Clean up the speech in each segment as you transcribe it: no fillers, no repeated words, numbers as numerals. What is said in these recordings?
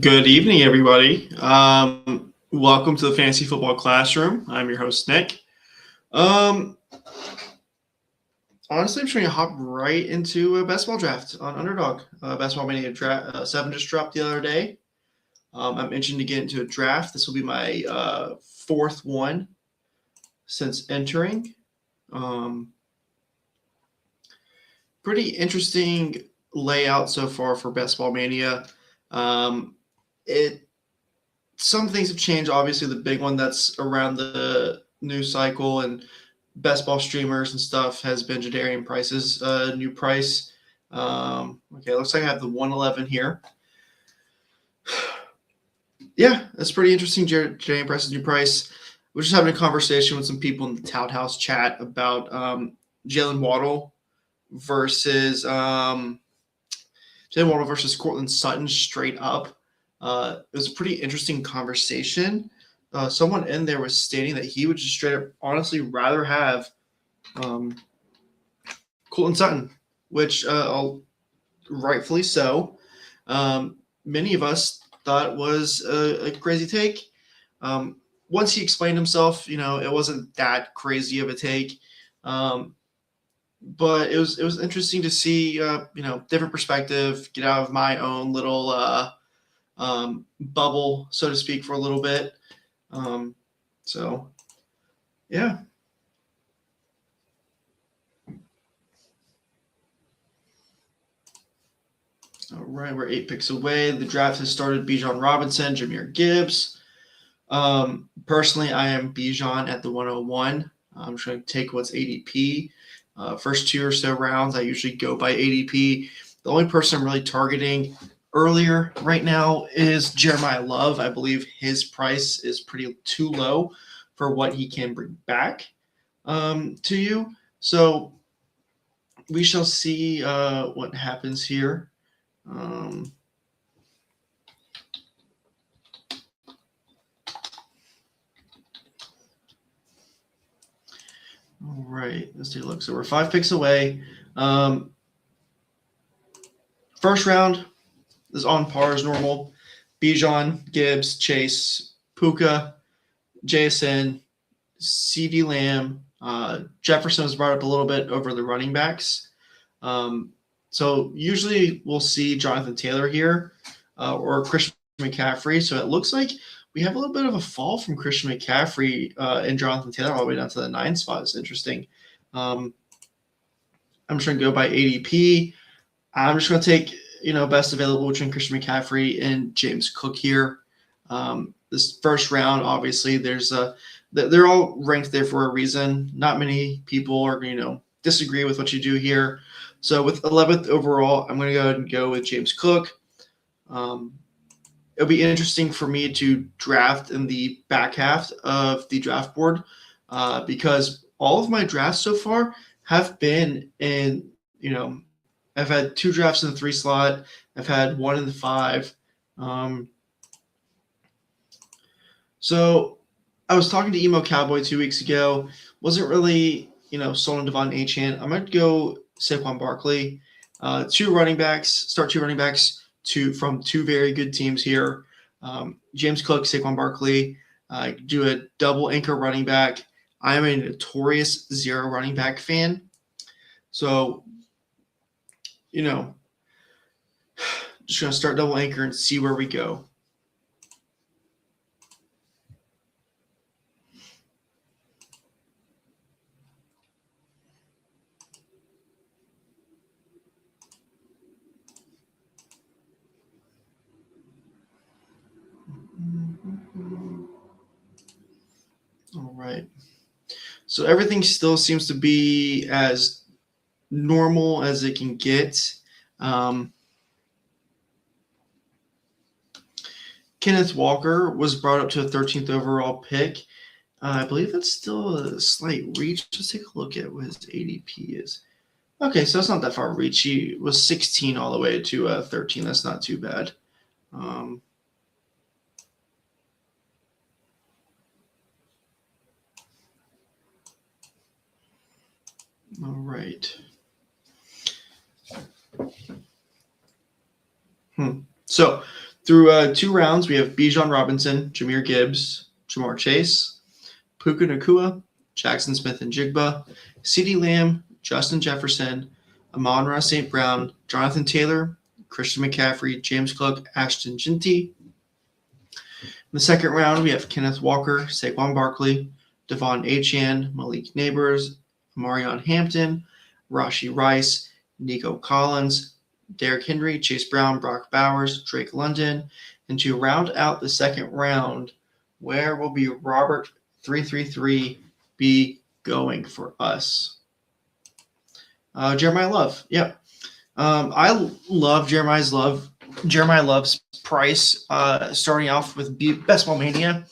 Good evening, everybody. Welcome to the Fantasy Football Classroom. I'm your host, Nick. Honestly, I'm just going to hop right into a best ball draft on Underdog. Ball Mania VII just dropped the other day. I'm itching to get into a draft. This will be my fourth one since entering. Pretty interesting layout so far for Best Ball Mania. Some things have changed. Obviously, the big one that's around the news cycle and best ball streamers and stuff has been Jadarian Price's new price. Okay, looks like I have the 111 here. Yeah, that's pretty interesting. Jadarian Price's new price. We're just having a conversation with some people in the Tout House chat about Jalen Waddle versus Courtland Sutton straight up. It was a pretty interesting conversation. Someone in there was stating that he would just straight up honestly rather have Courtland Sutton, which rightfully so. Many of us thought was a crazy take. Once he explained himself, it wasn't that crazy of a take. But it was interesting to see, different perspective, get out of my own little bubble, so to speak, for a little bit. So, yeah. All right, we're 8 picks away. The draft has started. Bijan Robinson, Jahmyr Gibbs. Personally, I am Bijan at the 101. I'm just going to take what's ADP. First 2 or so rounds, I usually go by ADP. The only person I'm really targeting earlier right now is Jeremiyah Love. I believe his price is pretty too low for what he can bring back to you. So we shall see what happens here. All right, let's take a look. So we're 5 picks away. First round is on par as normal. Bijan, Gibbs, Chase, Puka, JSN, CD Lamb. Jefferson was brought up a little bit over the running backs. So usually we'll see Jonathan Taylor here or Christian McCaffrey. So it looks like we have a little bit of a fall from Christian McCaffrey and Jonathan Taylor all the way down to the 9 spot. It's interesting. I'm just going to go by ADP. I'm just going to take, best available between Christian McCaffrey and James Cook here. This first round, obviously, they're all ranked there for a reason. Not many people are, disagree with what you do here. So with 11th overall, I'm going to go ahead and go with James Cook. It'll be interesting for me to draft in the back half of the draft board because all of my drafts so far have been in, I've had 2 drafts in the 3 slot. I've had 1 in the 5. So I was talking to Emo Cowboy 2 weeks ago. Wasn't really, sold on Devon Achane. I'm going to go Saquon Barkley. 2 running backs from 2 very good teams here. James Cook, Saquon Barkley. Do a double anchor running back. I am a notorious 0 running back fan. So, just going to start double anchor and see where we go. All right. So everything still seems to be as normal as it can get. Kenneth Walker was brought up to a 13th overall pick. I believe that's still a slight reach. Let's take a look at what his ADP is. Okay, so it's not that far reach. He was 16 all the way to 13. That's not too bad. All right. So Through 2 rounds, we have Bijan Robinson, Jahmyr Gibbs, Jamar Chase, Puka Nacua, Jackson Smith and Jigba, CeeDee Lamb, Justin Jefferson, Amon-Ra St. Brown, Jonathan Taylor, Christian McCaffrey, James Cook, Ashton Jinty. In the second round, we have Kenneth Walker, Saquon Barkley, Devon Achane, Malik Neighbors, Marion Hampton, Rashee Rice, Nico Collins, Derrick Henry, Chase Brown, Brock Bowers, Drake London. And to round out the second round, where will be Robert 333 be going for us? Jeremiyah Love. Yep. I love Jeremiyah Love's price starting off with Best Ball Mania.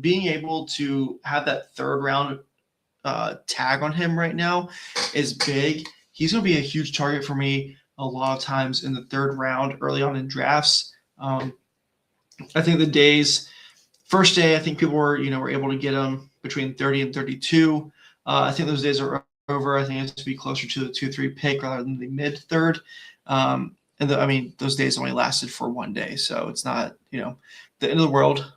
Being able to have that third round tag on him right now is big. He's going to be a huge target for me a lot of times in the third round early on in drafts. I think first day, I think people were able to get him between 30 and 32. I think those days are over. I think it has to be closer to the 2-3 pick rather than the mid third. Those days only lasted for one day, so it's not the end of the world.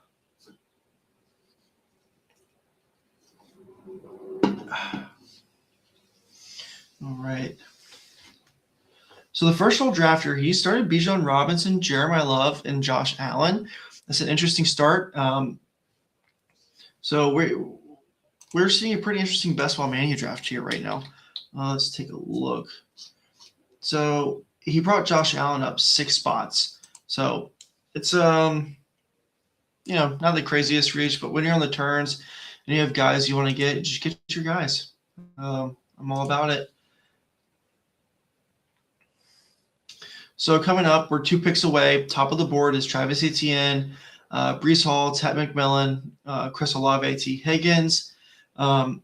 All right. So the first roll drafter, he started Bijan Robinson, Jeremiyah Love, and Josh Allen. That's an interesting start. So we're seeing a pretty interesting Best Ball Mania draft here right now. Let's take a look. So he brought Josh Allen up 6 spots. So it's not the craziest reach, but when you're on the turns and you have guys you want to get, just get your guys. I'm all about it. So coming up, we're 2 picks away. Top of the board is Travis Etienne, Breece Hall, Ted McMillan, Chris Olave, T. Higgins. I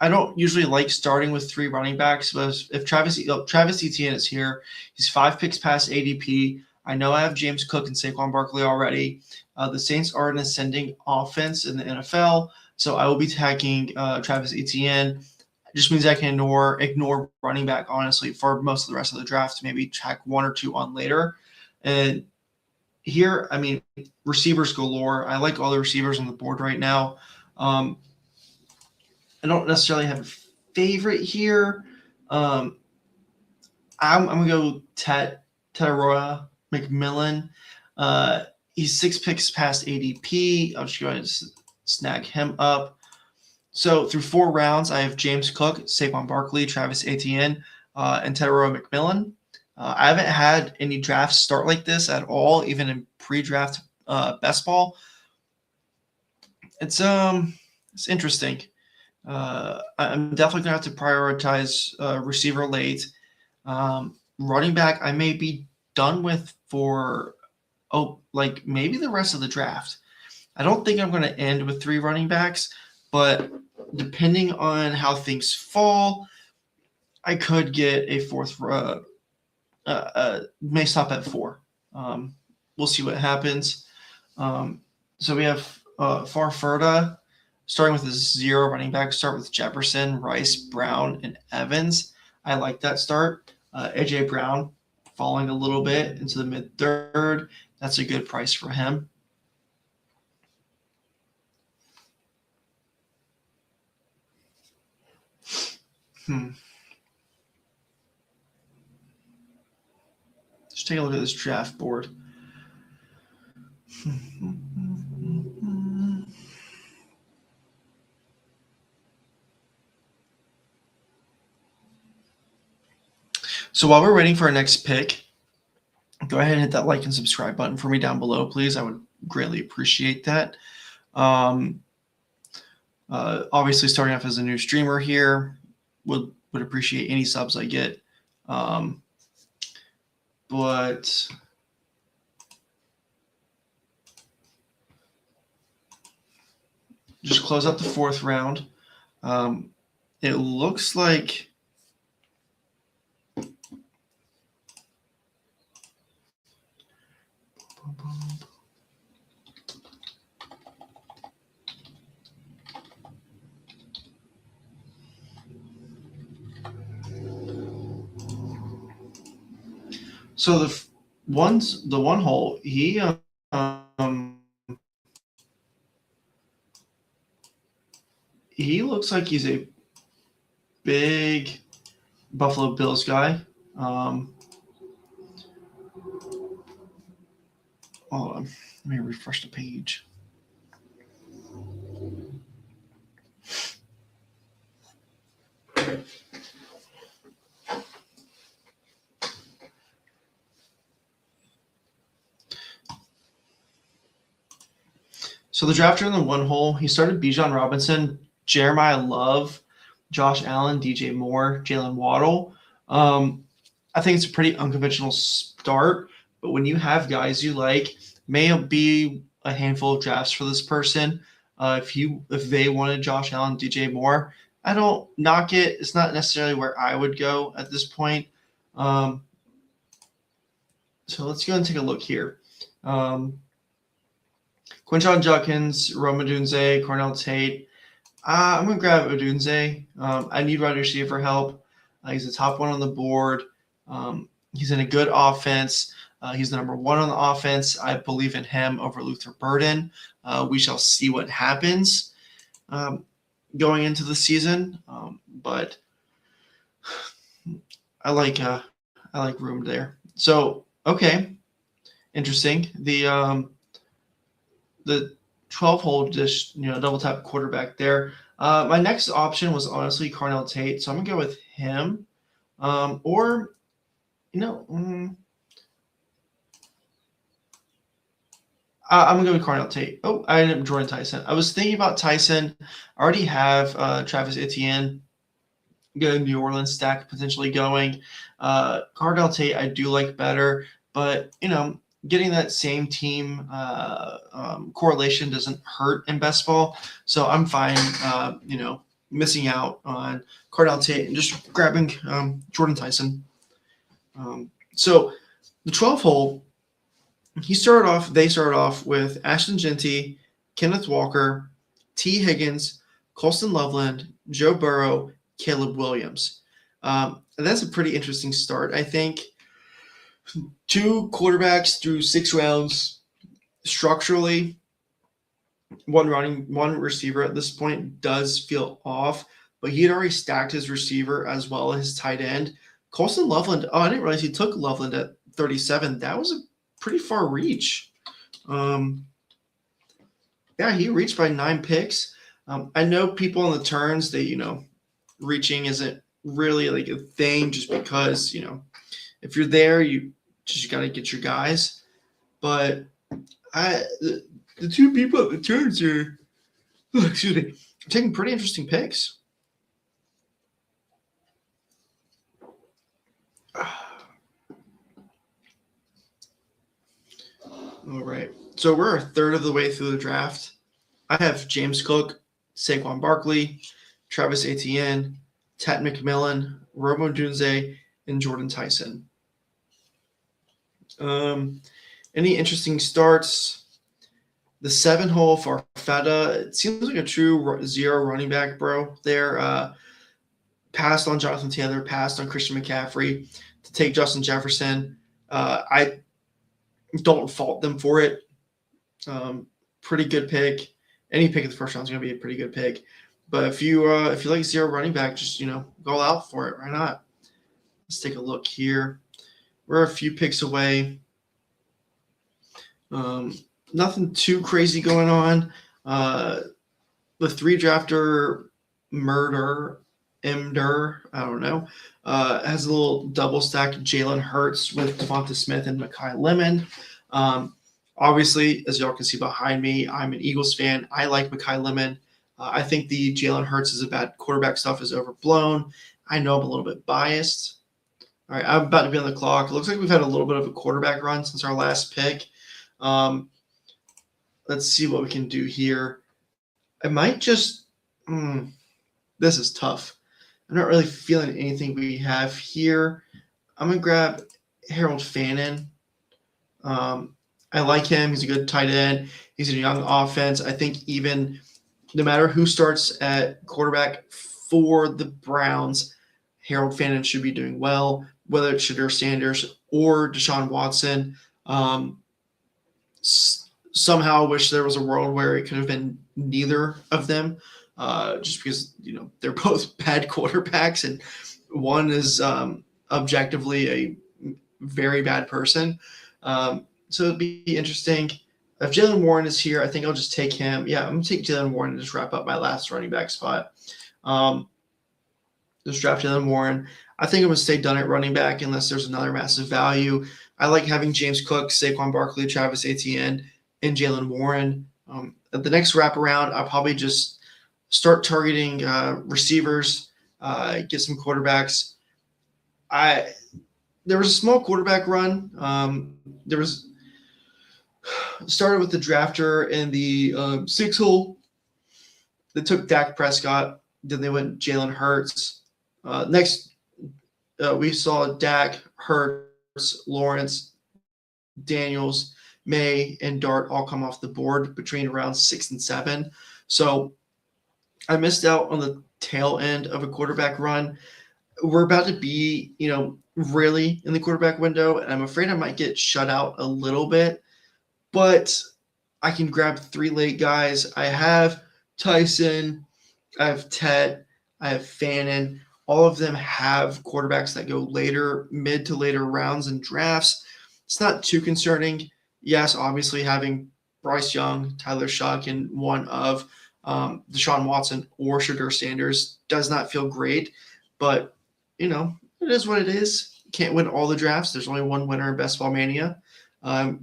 don't usually like starting with 3 running backs, but if Travis Etienne is here, he's 5 picks past ADP. I know I have James Cook and Saquon Barkley already. The Saints are an ascending offense in the NFL, so I will be tagging Travis Etienne. It just means I can ignore running back, honestly, for most of the rest of the draft, maybe tack 1 or 2 on later. And here, receivers galore. I like all the receivers on the board right now. I don't necessarily have a favorite here. I'm going to go Tetairoa McMillan. He's 6 picks past ADP. I'll just go ahead and snag him up. So through 4 rounds, I have James Cook, Saquon Barkley, Travis Etienne, and Tetairoa McMillan. I haven't had any drafts start like this at all, even in pre-draft best ball. It's interesting. I'm definitely gonna have to prioritize receiver late. Running back, I may be done with for maybe the rest of the draft. I don't think I'm going to end with 3 running backs, but depending on how things fall, I could get a 4th. May stop at 4. We'll see what happens. So we have Farfurda starting with a 0 running back. Start with Jefferson, Rice, Brown, and Evans. I like that start. AJ Brown falling a little bit into the mid 3rd. That's a good price for him. Just take a look at this draft board. So while we're waiting for our next pick, go ahead and hit that like and subscribe button for me down below, please. I would greatly appreciate that. Obviously, starting off as a new streamer here, would appreciate any subs I get. But just close out the 4th round. It looks like so the one hole, he looks like he's a big Buffalo Bills guy. Hold on, let me refresh the page. So the drafter in the one hole, he started Bijan Robinson, Jeremiyah Love, Josh Allen, DJ Moore, Jalen Waddle. I think it's a pretty unconventional start, but when you have guys you like, may be a handful of drafts for this person. If they wanted Josh Allen, DJ Moore, I don't knock it. It's not necessarily where I would go at this point. So let's go and take a look here. Quinshon Judkins, Rome Odunze, Cornell Tate. I'm going to grab Odunze. I need wide receiver help. He's the top one on the board. He's in a good offense. He's the number one on the offense. I believe in him over Luther Burden. We shall see what happens going into the season. But I like room there. So, okay. Interesting. The 12 hole just double tap quarterback there. My next option was honestly Cornell Tate, so I'm gonna go with him. I'm gonna go with Cornell Tate. Oh, I ended up Jordan Tyson. I was thinking about Tyson. I already have Travis Etienne, good New Orleans stack potentially going. Cornell Tate I do like better, but getting that same team correlation doesn't hurt in best ball. So I'm fine, missing out on Cornell Tate and just grabbing Jordan Tyson. So the 12 hole, they started off with Ashton Genty, Kenneth Walker, T. Higgins, Colston Loveland, Joe Burrow, Caleb Williams. And that's a pretty interesting start, I think. 2 quarterbacks through 6 rounds. Structurally, one receiver at this point does feel off, but he had already stacked his receiver as well as his tight end. Colston Loveland, I didn't realize he took Loveland at 37. That was a pretty far reach. He reached by 9 picks. I know people on the turns, reaching isn't really like a thing just because, if you're there, you just got to get your guys. But the 2 people at the turns are, taking pretty interesting picks. All right. So we're a third of the way through the draft. I have James Cook, Saquon Barkley, Travis Etienne, Tat McMillan, Rome Odunze, and Jordan Tyson. Any interesting starts? The 7 hole for Farfetta, it seems like a true zero running back, bro. There, passed on Jonathan Taylor, passed on Christian McCaffrey to take Justin Jefferson. I don't fault them for it. Pretty good pick. Any pick in the first round is going to be a pretty good pick. But if you like zero running back, just go out for it. Why not? Let's take a look here. We're a few picks away. Nothing too crazy going on. The 3 drafter Emder, I don't know, has a little double stack Jalen Hurts with Devonta Smith and Mekhi Lemon. Obviously, as y'all can see behind me, I'm an Eagles fan. I like Mekhi Lemon. I think the Jalen Hurts is a bad quarterback stuff is overblown. I know I'm a little bit biased. All right, I'm about to be on the clock. It looks like we've had a little bit of a quarterback run since our last pick. Let's see what we can do here. I might just this is tough. I'm not really feeling anything we have here. I'm going to grab Harold Fannin. I like him. He's a good tight end. He's in a young offense. I think even no matter who starts at quarterback for the Browns, Harold Fannin should be doing well. whether it's Shadur Sanders or Deshaun Watson. Somehow I wish there was a world where it could have been neither of them, just because they're both bad quarterbacks, and one is objectively a very bad person. So it'd be interesting. If Jaylen Warren is here, I think I'll just take him. Yeah, I'm going to take Jaylen Warren and just wrap up my last running back spot. Just draft Jaylen Warren. I think I'm going to stay done at running back unless there's another massive value. I like having James Cook, Saquon Barkley, Travis Etienne, and Jaylen Warren. At the next wraparound, I'll probably just start targeting receivers, get some quarterbacks. There was a small quarterback run. Started with the drafter in the 6 hole. They took Dak Prescott. Then they went Jalen Hurts. Next, we saw Dak, Hurts, Lawrence, Daniels, May, and Dart all come off the board between rounds 6 and 7. So I missed out on the tail end of a quarterback run. We're about to be, really in the quarterback window, and I'm afraid I might get shut out a little bit. But I can grab 3 late guys. I have Tyson, I have Ted, I have Fannin. All of them have quarterbacks that go later, mid to later rounds in drafts. It's not too concerning. Yes, obviously having Bryce Young, Tyler Shuck, and one of Deshaun Watson or Shadur Sanders does not feel great. But, it is what it is. You can't win all the drafts. There's only one winner in Best Ball Mania.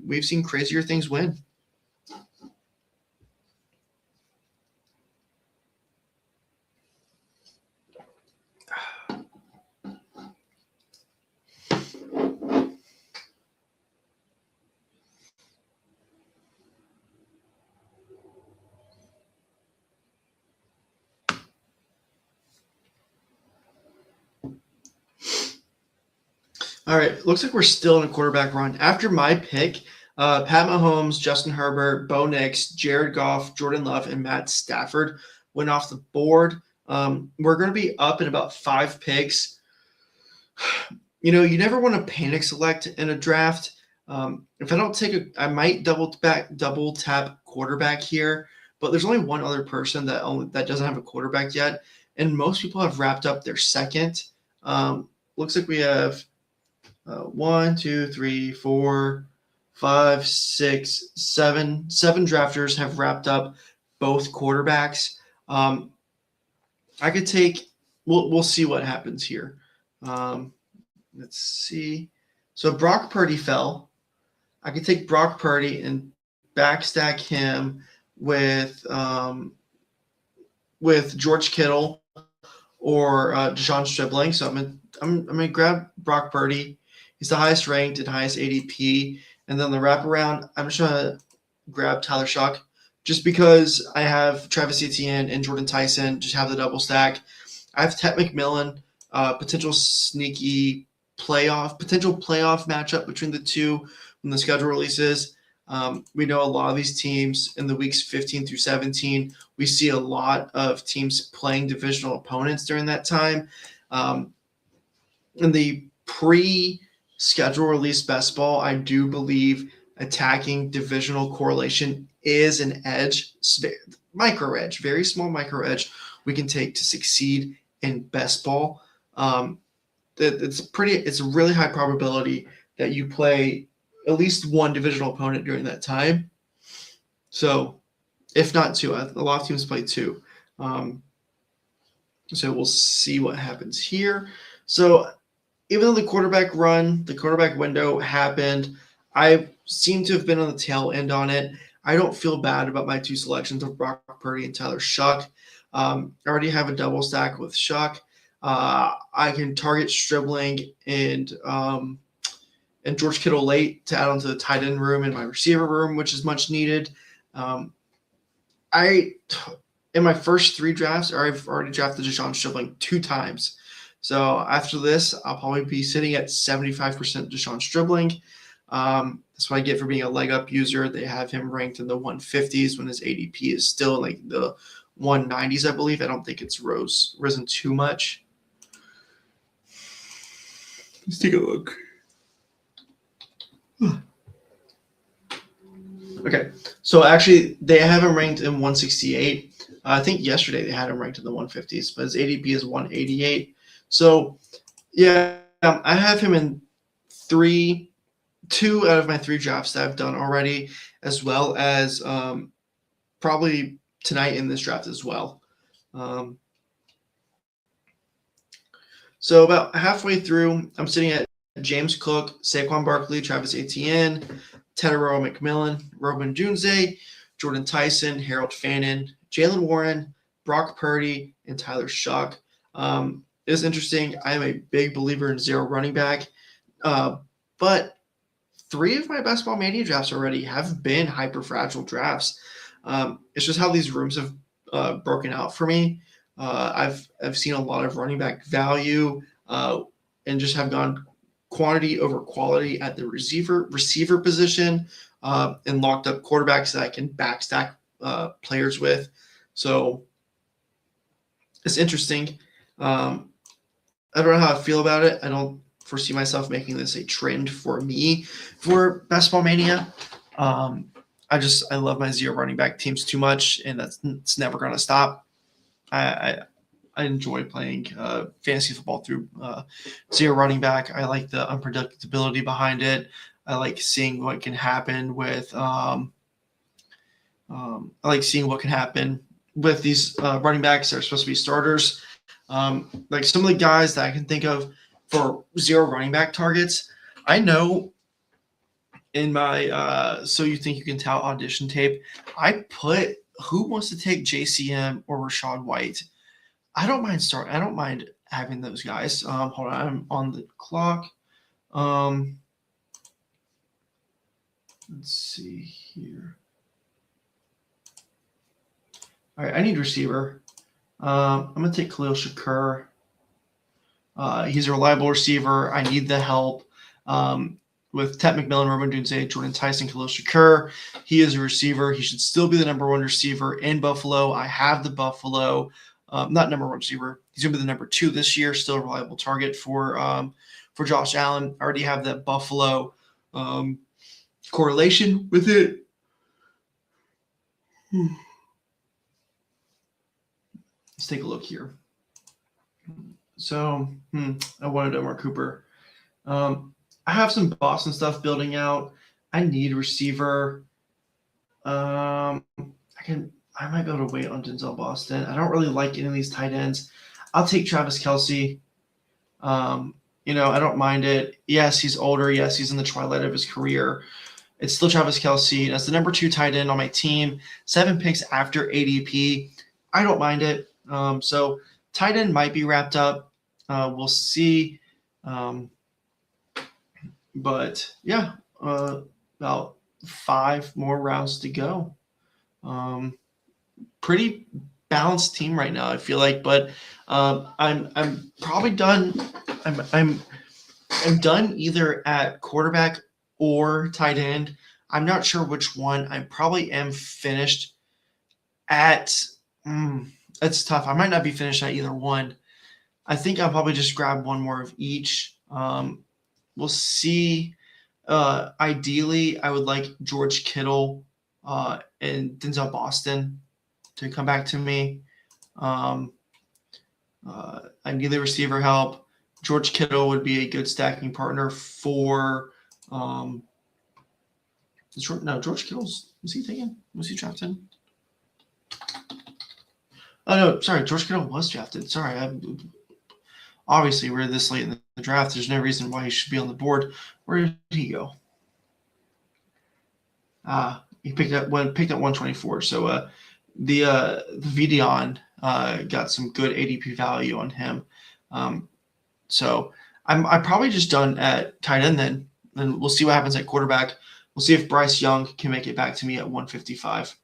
We've seen crazier things win. All right, looks like we're still in a quarterback run. After my pick, Pat Mahomes, Justin Herbert, Bo Nix, Jared Goff, Jordan Love, and Matt Stafford went off the board. We're going to be up in about 5 picks. You never want to panic select in a draft. If I don't take I might double tap quarterback here, but there's only one other person that doesn't have a quarterback yet, and most people have wrapped up their second. Looks like we have 1, 2, 3, 4, 5, 6, 7. 7 drafters have wrapped up both quarterbacks. I could take. We'll see what happens here. Let's see. So Brock Purdy fell. I could take Brock Purdy and backstack him with George Kittle or Deshaun Stribling. So I'm gonna grab Brock Purdy. He's the highest ranked and highest ADP. And then the wraparound, I'm just gonna grab Tyler Shuck just because I have Travis Etienne and Jordan Tyson. Just have the double stack. I have Ted McMillan, potential playoff matchup between the two when the schedule releases. We know a lot of these teams in the weeks 15 through 17, we see a lot of teams playing divisional opponents during that time. In the pre-schedule release best ball, I do believe attacking divisional correlation is an edge, micro edge, very small micro edge we can take to succeed in best ball. It's a really high probability that you play at least one divisional opponent during that time. So if not 2, a lot of teams play 2. So we'll see what happens here. So even though the quarterback window happened, I seem to have been on the tail end on it. I don't feel bad about my 2 selections of Brock Purdy and Tyler Shuck. I already have a double stack with Shuck. I can target Stribling and George Kittle late to add onto the tight end room and my receiver room, which is much needed. In my first 3 drafts, I've already drafted Deshaun Stribling 2 times. So after this, I'll probably be sitting at 75% Deshaun Stribling. That's what I get for being a leg up user. They have him ranked in the 150s when his ADP is still like the 190s, I believe. I don't think it's risen too much. Let's take a look. Okay, so actually they have him ranked in 168. I think yesterday they had him ranked in the 150s, but his ADP is 188. So yeah, I have him in two out of my 3 drafts that I've done already, as well as probably tonight in this draft as well. So about halfway through, I'm sitting at James Cook, Saquon Barkley, Travis Etienne, Tedero McMillan, Robin Dunze, Jordan Tyson, Harold Fannin, Jalen Warren, Brock Purdy, and Tyler Shuck. It is interesting. I am a big believer in zero running back, but 3 of my best ball mania drafts already have been hyper fragile drafts. It's just how these rooms have broken out for me. I've seen a lot of running back value and just have gone quantity over quality at the receiver position and locked up quarterbacks that I can backstack players with. So it's interesting. I don't know how I feel about it. I don't foresee myself making this a trend for me for Best Ball Mania. I love my zero running back teams too much, and it's never going to stop. I enjoy playing fantasy football through zero running back. I like the unpredictability behind it. I like seeing what can happen with these running backs that are supposed to be starters. Like some of the guys that I can think of for zero running back targets, I know in my So You Think You Can Tell audition tape, I put who wants to take JCM or Rashad White. I don't mind having those guys. Hold on, I'm on the clock. Let's see here. All right, I need receiver. I'm gonna take Khalil Shakur. He's a reliable receiver. I need the help. With Ted McMillan, Robin Dunze, Jordan Tyson, Khalil Shakur. He is a receiver. He should still be the number 1 receiver in Buffalo. I have the Buffalo. Not number 1 receiver. He's going to be the number 2 this year. Still a reliable target for Josh Allen. I already have that Buffalo correlation with it. Let's take a look here. So I wanted Omar Cooper. I have some Boston stuff building out. I need a receiver. I might be able to wait on Denzel Boston. I don't really like any of these tight ends. I'll take Travis Kelce. I don't mind it. Yes, he's older. Yes, he's in the twilight of his career. It's still Travis Kelce. That's the number 2 tight end on my team. 7 picks after ADP. I don't mind it. So tight end might be wrapped up. We'll see. But yeah, about 5 more rounds to go. Pretty balanced team right now, I feel like, but I'm probably done. I'm done either at quarterback or tight end. I'm not sure which one. I probably am finished at. It's tough. I might not be finished at either one. I think I'll probably just grab one more of each. We'll see. Ideally, I would like George Kittle and Denzel Boston to come back to me. I need the receiver help. George Kittle would be a good stacking partner for. George Kittle's, was he taken? Was he drafted? Oh no, sorry, George Kittle was drafted. Sorry, obviously we're this late in the draft. There's no reason why he should be on the board. Where did he go? He picked up 124. So the Vidion got some good ADP value on him. So I'm probably just done at tight end then, and we'll see what happens at quarterback. We'll see if Bryce Young can make it back to me at 155.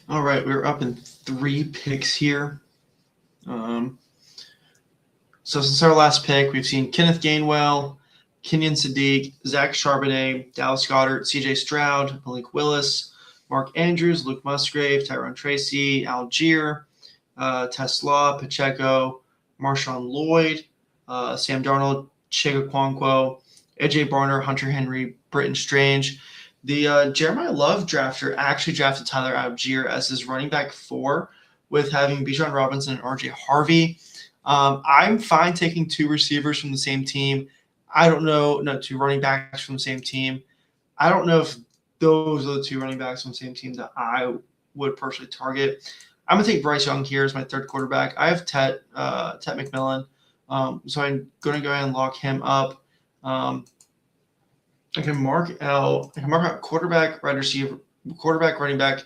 All right, we're up in 3 picks here. So since our last pick, we've seen Kenneth Gainwell, Kenyon Sadiq, Zach Charbonnet, Dallas Goedert, C.J. Stroud, Malik Willis, Mark Andrews, Luke Musgrave, Tyrone Tracy, Algier, Tesla, Pacheco, Marshawn Lloyd, Sam Darnold, Chig Okonkwo, AJ Barner, Hunter Henry, Britton Strange. The Jeremiyah Love drafter actually drafted Tyler Algier as his running back 4 with having Bijan Robinson and RJ Harvey. I'm fine taking 2 receivers from the same team. I don't know, no, 2 running backs from the same team. I don't know if those are the 2 running backs from the same team that I would personally target. I'm going to take Bryce Young here as my 3rd quarterback. I have Tet McMillan, so I'm going to go ahead and lock him up. I can mark out quarterback, wide receiver, quarterback, running back.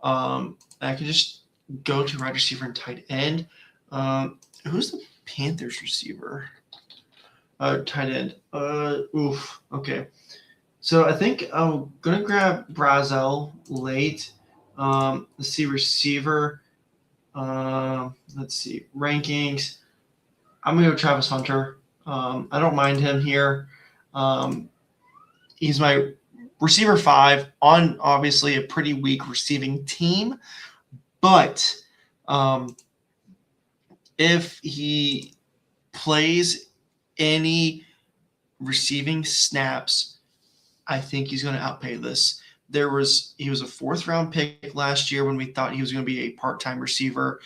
I can just go to wide receiver and tight end. Who's the Panthers receiver? Tight end. Okay. So I think I'm gonna grab Brazel late. Let's see, receiver. Let's see, rankings. I'm gonna go Travis Hunter. I don't mind him here. He's my receiver 5 on obviously a pretty weak receiving team, but if he plays any receiving snaps, I think he's going to outpay this. He was a 4th round pick last year when we thought he was going to be a part-time receiver.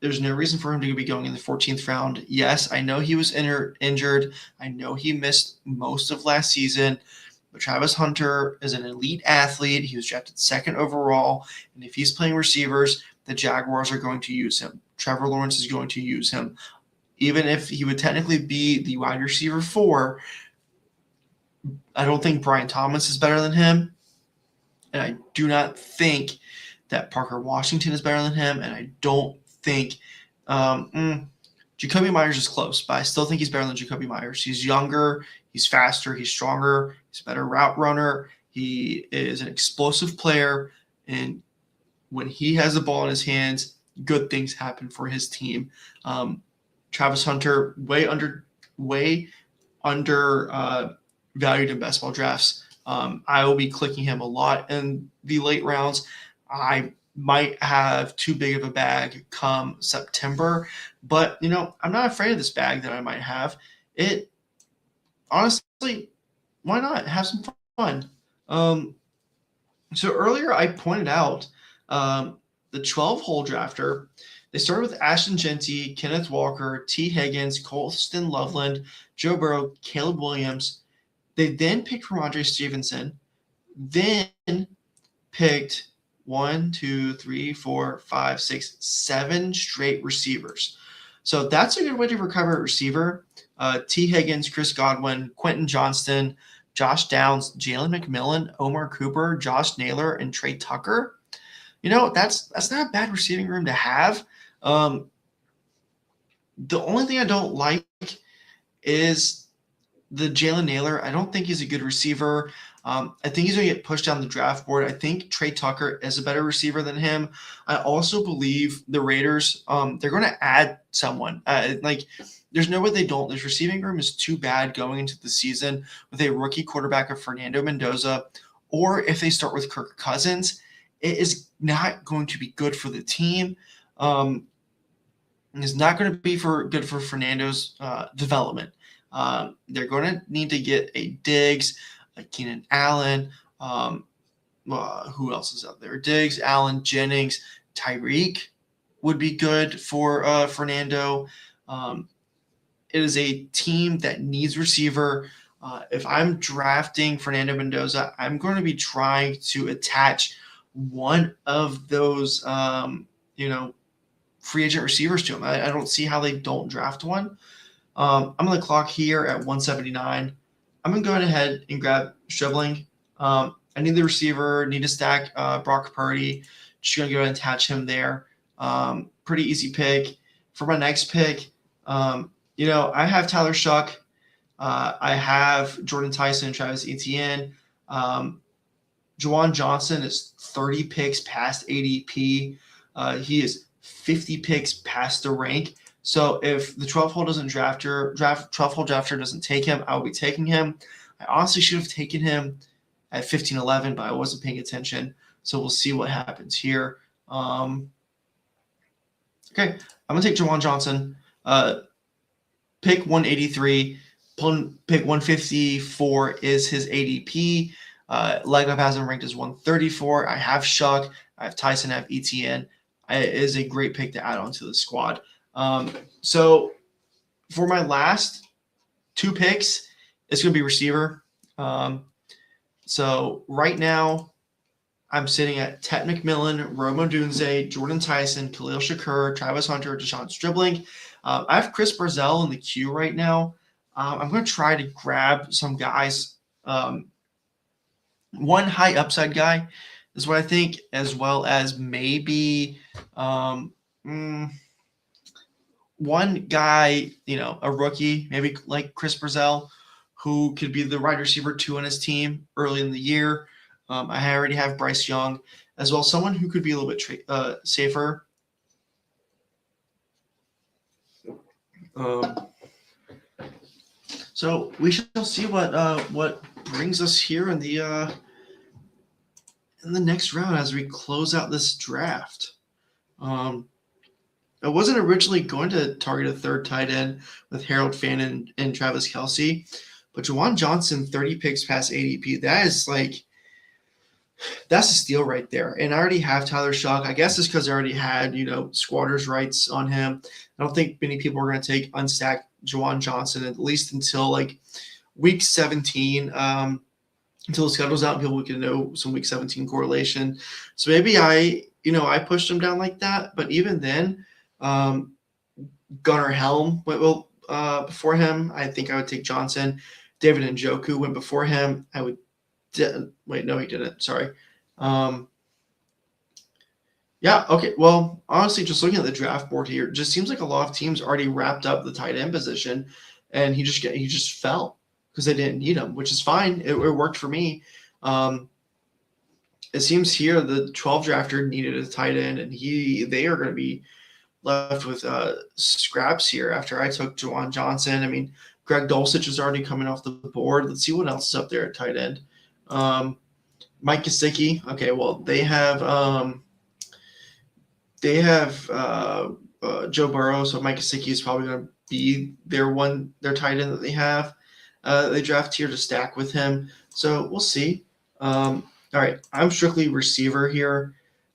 There's no reason for him to be going in the 14th round. Yes, I know he was injured. I know he missed most of last season, but Travis Hunter is an elite athlete. He was drafted 2nd overall, and if he's playing receivers, the Jaguars are going to use him. Trevor Lawrence is going to use him. Even if he would technically be the wide receiver 4, I don't think Brian Thomas is better than him. And I do not think that Parker Washington is better than him. And I don't think Jacoby Myers is close, but I still think he's better than Jacoby Myers. He's younger, he's faster, he's stronger, he's a better route runner. He is an explosive player. And when he has the ball in his hands, good things happen for his team. Travis Hunter, way under valued in best ball drafts. I will be clicking him a lot in the late rounds. I might have too big of a bag come September, but I'm not afraid of this bag that I might have. It honestly, why not have some fun? So earlier I pointed out the 12-hole drafter. They started with Ashton Genty, Kenneth Walker, T. Higgins, Colston Loveland, Joe Burrow, Caleb Williams. They then picked Ramondre Stevenson, then picked 1, 2, 3, 4, 5, 6, 7 straight receivers. So that's a good way to recover a receiver. T. Higgins, Chris Godwin, Quentin Johnston, Josh Downs, Jalen McMillan, Omar Cooper, Josh Naylor, and Trey Tucker. That's not a bad receiving room to have. The only thing I don't like is the Jalen Naylor. I don't think he's a good receiver. I think he's going to get pushed down the draft board. I think Trey Tucker is a better receiver than him. I also believe the Raiders, they're going to add someone. There's no way they don't. This receiving room is too bad going into the season with a rookie quarterback of Fernando Mendoza, or if they start with Kirk Cousins, it is not going to be good for the team. It's not going to be good for Fernando's development. They're going to need to get a Diggs, a Keenan Allen. Who else is out there? Diggs, Allen, Jennings, Tyreek would be good for Fernando. It is a team that needs receiver. If I'm drafting Fernando Mendoza, I'm going to be trying to attach one of those, free agent receivers to him. I don't see how they don't draft one. I'm on the clock here at 179. I'm going to go ahead and grab Stribling. I need the receiver, need to stack Brock Purdy. Just going to go ahead and attach him there. Pretty easy pick. For my next pick, I have Tyler Shuck. I have Jordan Tyson, Travis Etienne. Juwan Johnson is 30 picks past ADP. He is 50 picks past the rank. So if the 12-hole drafter doesn't take him, I'll be taking him. I honestly should have taken him at 15-11, but I wasn't paying attention. So we'll see what happens here. Okay, I'm going to take Juwan Johnson. Pick 183. Pick 154 is his ADP. Legop has him ranked as 134. I have Shuck. I have Tyson. I have ETN. It is a great pick to add onto the squad. So for my last two picks, it's going to be receiver. So right now, I'm sitting at Ted McMillan, Rome Odunze, Jordan Tyson, Khalil Shakur, Travis Hunter, Deshaun Stribling. I have Chris Brazell in the queue right now. I'm going to try to grab some guys. One high upside guy is what I think, as well as maybe one guy, a rookie, maybe like Chris Brazell, who could be the wide receiver 2 on his team early in the year. I already have Bryce Young, as well as someone who could be a little bit safer. So we shall see what brings us here in the next round as we close out this draft. I wasn't originally going to target a third tight end with Harold Fannin and Travis Kelce, but Juwan Johnson, 30 picks past ADP, that's a steal right there. And I already have Tyler Shuck. I guess it's because I already had, squatters' rights on him. I don't think many people are going to take unstacked Juwan Johnson, at least until week 17, until the schedule's out and people can know some week 17 correlation. So maybe I pushed him down like that. But even then, Gunnar Helm went before him. I think I would take Johnson. David Njoku went before him. I would wait, no, he didn't. Sorry. Yeah, okay. Well, honestly, just looking at the draft board here, it just seems like a lot of teams already wrapped up the tight end position, and he just fell because they didn't need him, which is fine. It worked for me. It seems here the 12 drafter needed a tight end, and they are going to be left with scraps here after I took Juwan Johnson. I mean, Greg Dulcich is already coming off the board. Let's see what else is up there at tight end. Mike Gesicki. Okay, well, they have Joe Burrow, so Mike Gesicki is probably going to be their tight end that they have. They draft here to stack with him, so we'll see. All right, I'm strictly receiver here.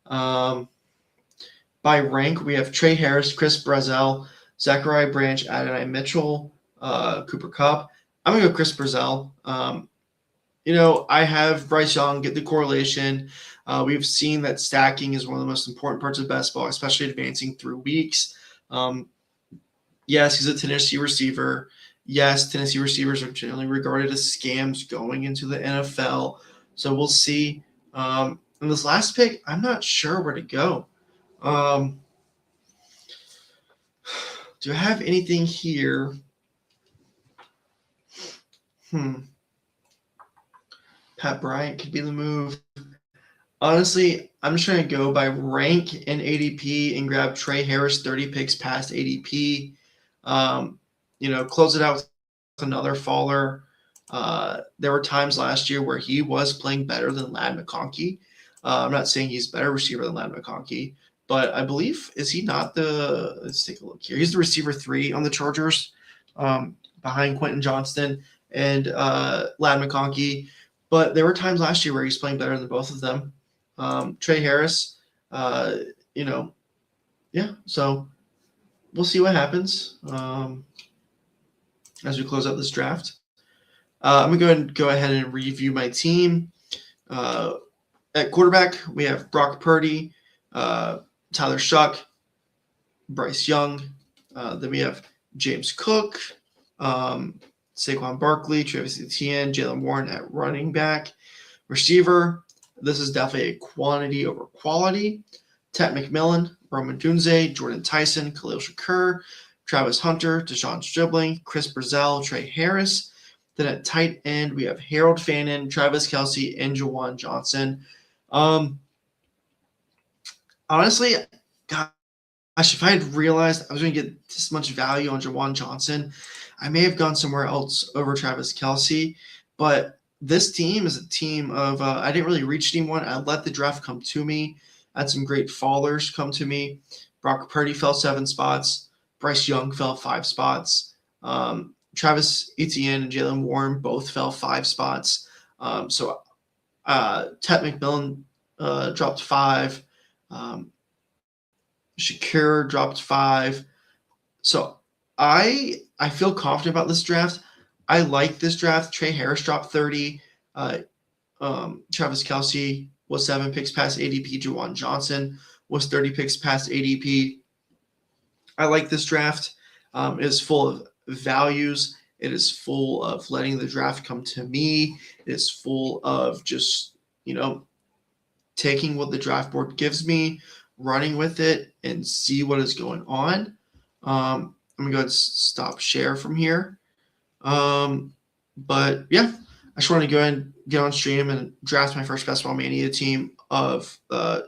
By rank, we have Trey Harris, Chris Brazell, Zachariah Branch, Adonai Mitchell, Cooper Kupp. I'm going to go Chris Brazell. I have Bryce Young, get the correlation. We've seen that stacking is one of the most important parts of basketball, especially advancing through weeks. Yes, he's a Tennessee receiver. Yes, Tennessee receivers are generally regarded as scams going into the NFL. So we'll see. In this last pick, I'm not sure where to go. Do I have anything here? Pat Bryant could be the move. Honestly, I'm just trying to go by rank and ADP and grab Trey Harris, 30 picks past ADP. Close it out with another faller. There were times last year where he was playing better than Ladd McConkey. I'm not saying he's a better receiver than Ladd McConkey, but I believe, is he not let's take a look here. He's the receiver 3 on the Chargers, behind Quentin Johnston and Ladd McConkey. But there were times last year where he's playing better than both of them. Trey Harris, so we'll see what happens as we close out this draft. I'm going to go ahead and review my team. At quarterback, we have Brock Purdy, Tyler Shuck, Bryce Young. Then we have James Cook, Saquon Barkley, Travis Etienne, Jalen Warren at running back. Receiver, this is definitely a quantity over quality. Ted McMillan, Roman Dunze, Jordan Tyson, Khalil Shakur, Travis Hunter, Deshaun Stribling, Chris Brazell, Trey Harris. Then at tight end, we have Harold Fannin, Travis Kelce, and Jawan Johnson. Honestly, gosh, if I had realized I was going to get this much value on Jawan Johnson, I may have gone somewhere else over Travis Kelce. But this team is a team of I didn't really reach anyone. I let the draft come to me. I had some great fallers come to me. Brock Purdy fell 7 spots. Bryce Young fell 5 spots. Travis Etienne and Jalen Warren both fell 5 spots. So Ted McMillan dropped 5. Shakur dropped 5. So I feel confident about this draft. I like this draft. Trey Harris dropped 30. Travis Kelce was 7 picks past ADP. Jawan Johnson was 30 picks past ADP. I like this draft. It is full of values. It is full of letting the draft come to me. It is full of just, taking what the draft board gives me, running with it, and see what is going on. I'm going to go ahead and stop share from here. But yeah, I just want to go ahead and get on stream and draft my first Ball Mania team of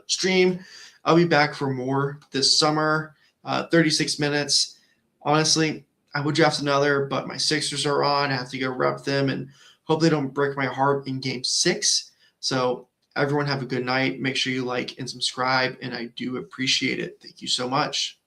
stream. I'll be back for more this summer. 36 minutes. Honestly, I would draft another, but my Sixers are on. I have to go rep them and hope they don't break my heart in game 6. So everyone have a good night. Make sure you like and subscribe, and I do appreciate it. Thank you so much.